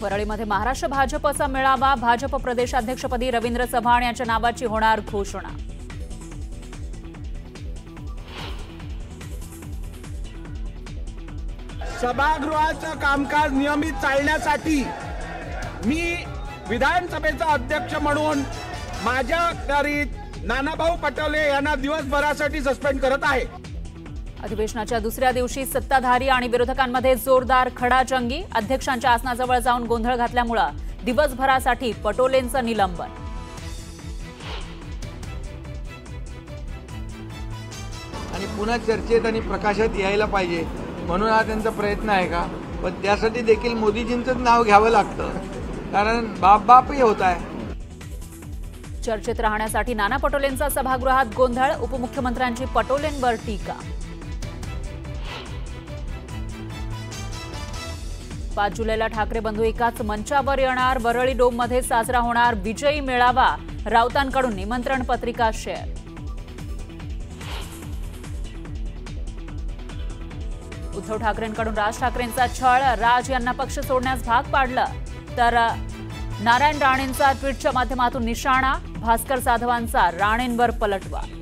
वरळीमध्ये महाराष्ट्र भाजपचा मेळावा, भाजप प्रदेशाध्यक्षपदी रवींद्र चव्हाण यांच्या नावाची होणार घोषणा। सभागृहाचं कामकाज नियमित चालण्यासाठी मी विधानसभेचा अध्यक्ष म्हणून माझ्या अखत्यारीत नानाभाऊ पटोले यांना दिवसभरासाठी सस्पेंड करत आहे। अधिवेशनाच्या दुसऱ्या दिवशी सत्ताधारी आणि विरोधकांमध्ये जोरदार खडाजंगी, अध्यक्षांच्या आसनाजवळ जाऊन गोंधळ घातल्यामुळे दिवसभरासाठी पटोलेंचं निलंबन। आणि पुन्हा चर्चेत आणि प्रकाशात यायला पाहिजे म्हणून हा त्यांचा प्रयत्न आहे का? पण त्यासाठी देखील मोदीजींचं नाव घ्यावं लागतं, कारण बापही होत आहे। चर्चेत राहण्यासाठी नाना पटोलेंचा सभागृहात गोंधळ, उपमुख्यमंत्र्यांची पटोलेंवर टीका। 5 जुलैला ठाकरे बंधू एकाच मंचावर येणार, वरळी डोममध्ये साजरा होणार विजयी मेळावा, राऊतांकडून निमंत्रण पत्रिका शेअर। उद्धव ठाकरेंकडून राज ठाकरेंचा छळ, राज यांना पक्ष सोडण्यास भाग पाडलं, तर नारायण राणेंचा ट्विटच्या माध्यमातून निशाणा, भास्कर जाधवांचा राणेंवर पलटवार।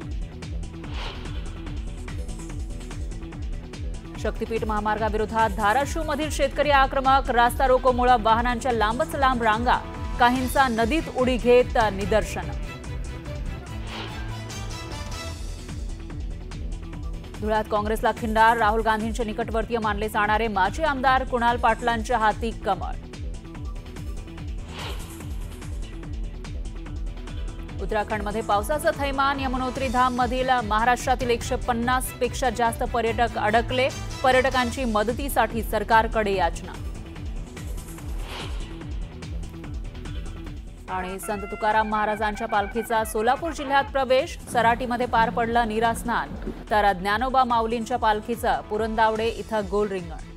शक्तीपीठ महामार्गाविरोधात धाराशिवमधील शेतकरी आक्रमक, रास्ता रोकोमुळे वाहनांच्या लांबच लांब रांगा, काहींचा नदीत उडी घेत निदर्शन। धुळ्यात काँग्रेसला खिंडार, राहुल गांधींचे निकटवर्तीय मानले जाणारे माजी आमदार कुणाल पाटलांच्या हाती कमळ। उत्तराखंडमध्ये पावसाचं थैमान, यमुनोत्री धाममधील महाराष्ट्रातील 150 पेक्षा जास्त पर्यटक अडकले, पर्यटकांची मदतीसाठी सरकारकडे याचना। आणि संत तुकाराम महाराजांच्या पालखीचा सोलापूर जिल्ह्यात प्रवेश, सराटीमध्ये पार पडलं नीरा स्नान, तर ज्ञानोबा माऊलींच्या पालखीचं पुरंदावडे इथं गोल रिंगण।